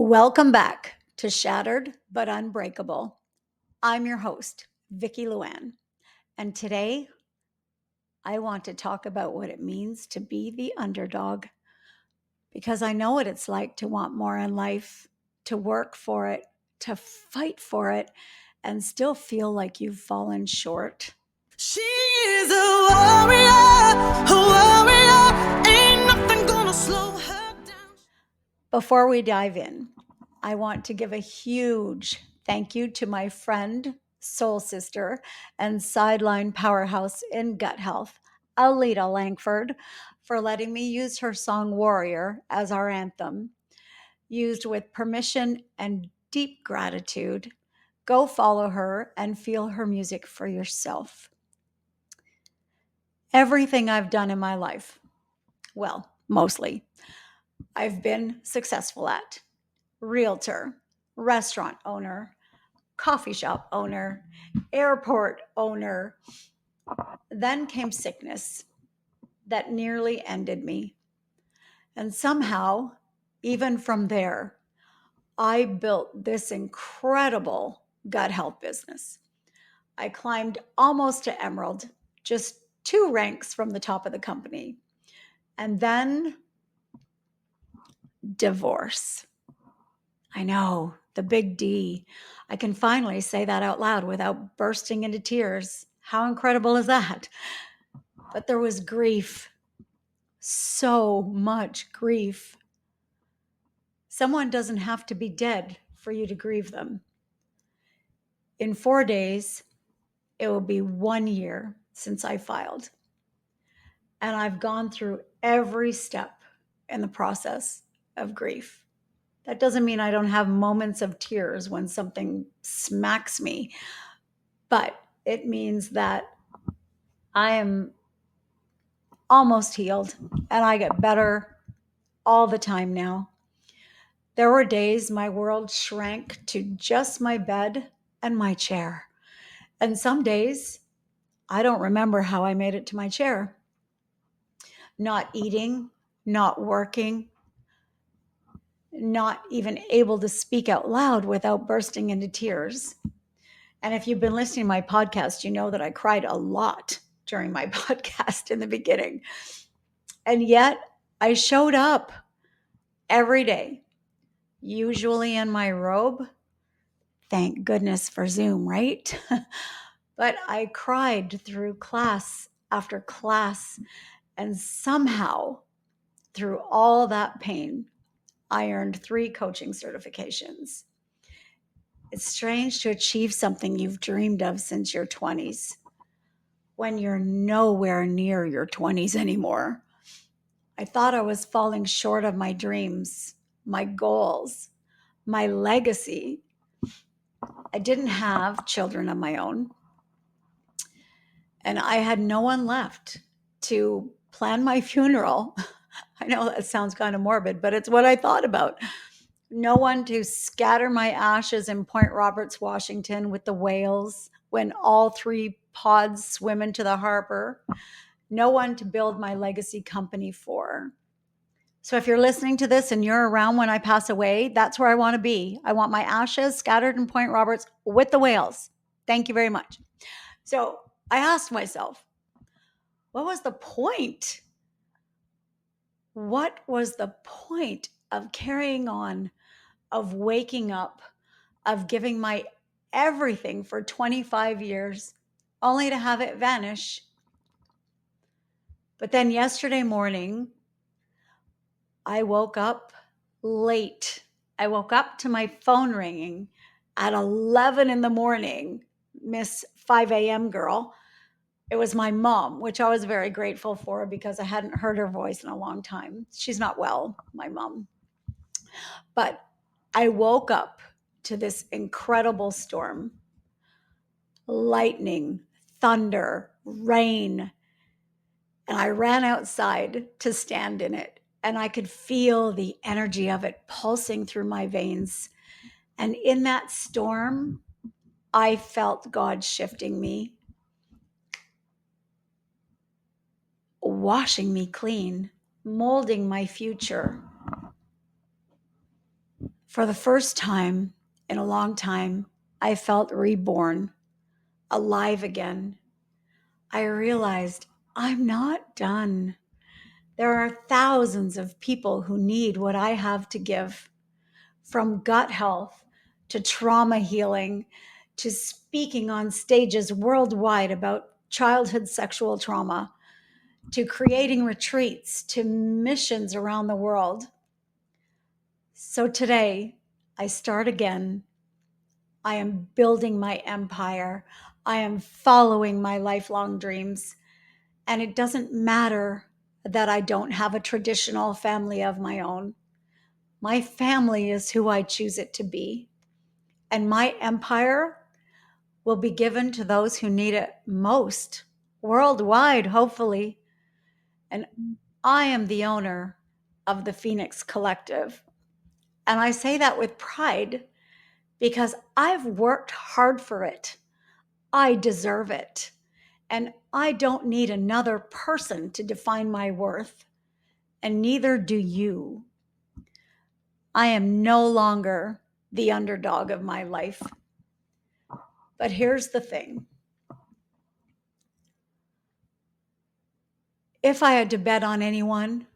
Welcome back to Shattered But Unbreakable. I'm your host, Vicki Luann, and today I want to talk about what it means to be the underdog because I know what it's like to want more in life, to work for it, to fight for it, and still feel like you've fallen short. She is a warrior, ain't nothing gonna slow her down. Before we dive in, I want to give a huge thank you to my friend, soul sister, and sideline powerhouse in gut health, Alita Langford, for letting me use her song Warrior as our anthem. Used with permission and deep gratitude, go follow her and feel her music for yourself. Everything I've done in my life, well, mostly, I've been successful at. Realtor, restaurant owner, coffee shop owner, airport owner. Then came sickness that nearly ended me. And somehow, even from there, I built this incredible gut health business. I climbed almost to Emerald, just 2 ranks from the top of the company. And then divorce. I know, the big D. I can finally say that out loud without bursting into tears. How incredible is that? But there was grief, so much grief. Someone doesn't have to be dead for you to grieve them. In 4 days, it will be 1 year since I filed. And I've gone through every step in the process of grief. That doesn't mean I don't have moments of tears when something smacks me, but it means that I am almost healed and I get better all the time now. There were days my world shrank to just my bed and my chair. And some days I don't remember how I made it to my chair. Not eating, not working, not even able to speak out loud without bursting into tears. And if you've been listening to my podcast, you know that I cried a lot during my podcast in the beginning. And yet I showed up every day, usually in my robe. Thank goodness for Zoom, right? But I cried through class after class. And somehow, through all that pain, I earned 3 coaching certifications. It's strange to achieve something you've dreamed of since your 20s when you're nowhere near your 20s anymore. I thought I was falling short of my dreams, my goals, my legacy. I didn't have children of my own, and I had no one left to plan my funeral. I know that sounds kind of morbid, but it's what I thought about. No one to scatter my ashes in Point Roberts, Washington with the whales when all 3 pods swim into the harbor. No one to build my legacy company for. So if you're listening to this and you're around when I pass away, that's where I want to be. I want my ashes scattered in Point Roberts with the whales. Thank you very much. So I asked myself, what was the point? What was the point of carrying on, of waking up, of giving my everything for 25 years, only to have it vanish? But then yesterday morning, I woke up late. I woke up to my phone ringing at 11 in the morning, Miss 5 a.m. girl. It was my mom, which I was very grateful for because I hadn't heard her voice in a long time. She's not well, my mom. But I woke up to this incredible storm, lightning, thunder, rain, and I ran outside to stand in it. And I could feel the energy of it pulsing through my veins. And in that storm, I felt God shifting me, washing me clean, molding my future, For the first time in a long time, I felt reborn, alive again. I realized I'm not done. There are thousands of people who need what I have to give, from gut health to trauma healing to speaking on stages worldwide about childhood sexual trauma to creating retreats to missions around the world. So today, I start again. I am building my empire. I am following my lifelong dreams. And it doesn't matter that I don't have a traditional family of my own. My family is who I choose it to be. And my empire will be given to those who need it most, worldwide, hopefully. And I am the owner of the Phoenix Collective. And I say that with pride because I've worked hard for it. I deserve it. And I don't need another person to define my worth. And neither do you. I am no longer the underdog of my life. But here's the thing. If I had to bet on anyone,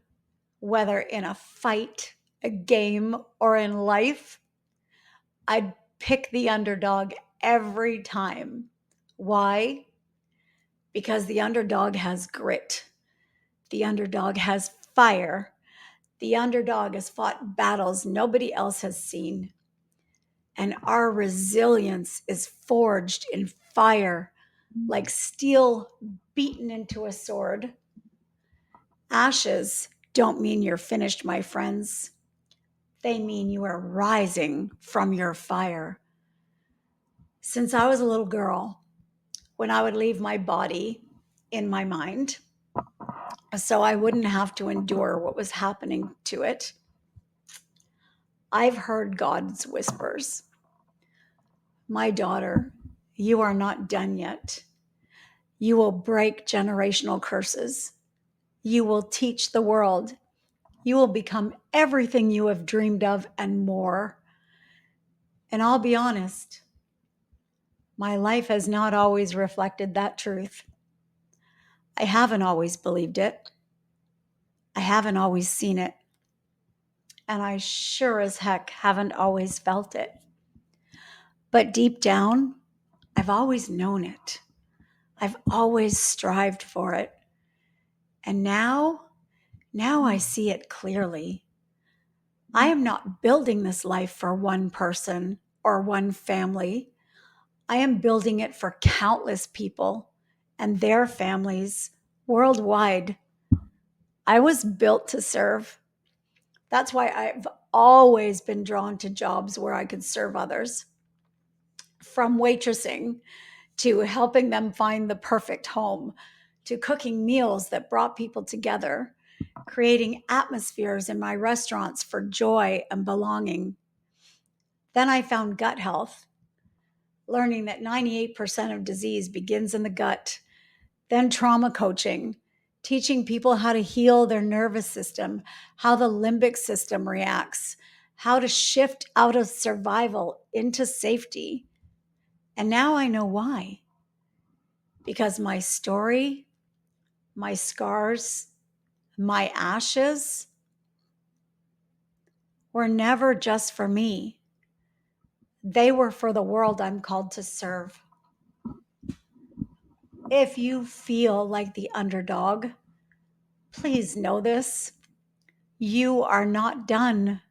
whether in a fight, a game, or in life, I'd pick the underdog every time. Why? Because the underdog has grit. The underdog has fire. The underdog has fought battles nobody else has seen. And our resilience is forged in fire, like steel beaten into a sword. Ashes don't mean you're finished, my friends. They mean you are rising from your fire. Since I was a little girl, when I would leave my body in my mind, so I wouldn't have to endure what was happening to it, I've heard God's whispers. My daughter, you are not done yet. You will break generational curses. You will teach the world. You will become everything you have dreamed of and more. And I'll be honest, my life has not always reflected that truth. I haven't always believed it. I haven't always seen it. And I sure as heck haven't always felt it. But deep down, I've always known it. I've always strived for it. And now I see it clearly. I am not building this life for one person or one family. I am building it for countless people and their families worldwide. I was built to serve. That's why I've always been drawn to jobs where I could serve others. From waitressing to helping them find the perfect home, to cooking meals that brought people together, creating atmospheres in my restaurants for joy and belonging. Then I found gut health, learning that 98% of disease begins in the gut. Then trauma coaching, teaching people how to heal their nervous system, how the limbic system reacts, how to shift out of survival into safety. And now I know why. Because my story, my scars, my ashes were never just for me. They were for the world I'm called to serve. If you feel like the underdog, please know this. You are not done.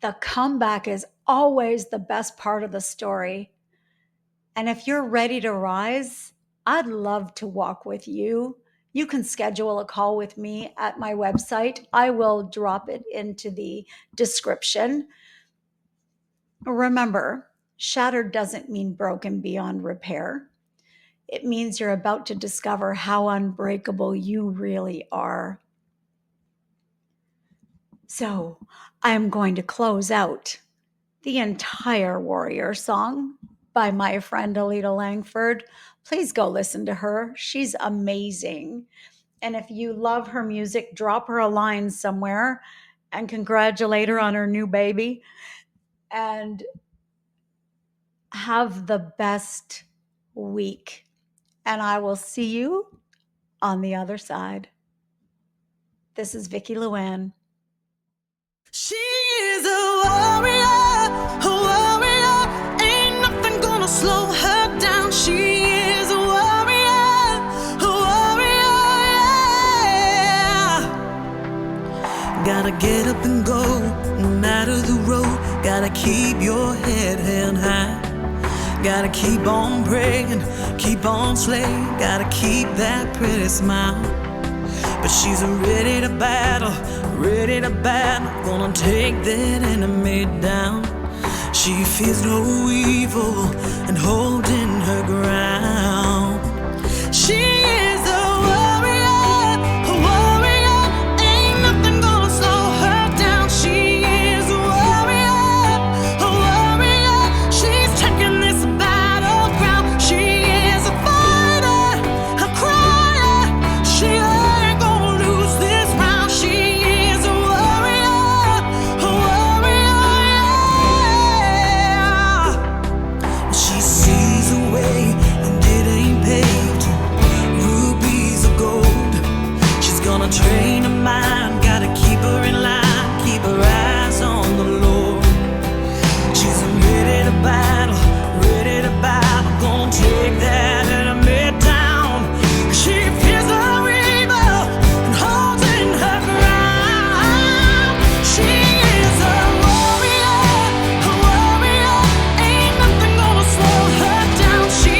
The comeback is always the best part of the story. And if you're ready to rise, I'd love to walk with you. You can schedule a call with me at my website. I will drop it into the description. Remember, shattered doesn't mean broken beyond repair. It means you're about to discover how unbreakable you really are. So I'm going to close out the entire Warrior song by my friend Alita Langford. Please go listen to her. She's amazing. And if you love her music, drop her a line somewhere and congratulate her on her new baby. And have the best week. And I will see you on the other side. This is Vicki Luann. She is a warrior, ain't nothing gonna slow her down. She is a warrior, yeah. Gotta get up and go, no matter the road. Gotta keep your head held high. Gotta keep on praying, keep on slaying. Gotta keep that pretty smile. But she's ready to battle, gonna take that enemy down. She fears no evil and holding her ground. She is a warrior, ain't nothing gonna slow her down. She is a warrior, she's taking this battleground. She is a fighter, a crier, she ain't gonna lose this round. She is a warrior, yeah. She sees a way and it ain't paved, rubies of gold. She's gonna train her mind, gotta keep her in line, keep her eyes on the Lord. She's ready to battle, gonna take that enemy down. She fears no evil and holding her ground. She is a warrior, ain't nothing gonna slow her down. She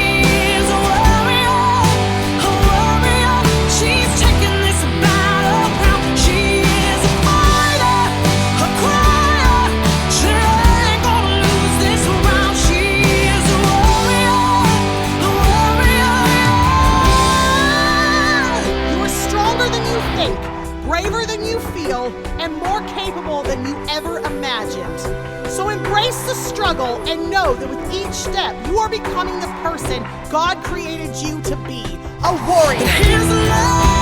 is a warrior, she's taking this battleground. She is a fighter, a crier, she ain't gonna lose this round. She is a warrior. You are stronger than you think, braver than you feel, and more capable than you ever imagined. So embrace the struggle and know that with each step, you are becoming the person God created you to be, a warrior. His love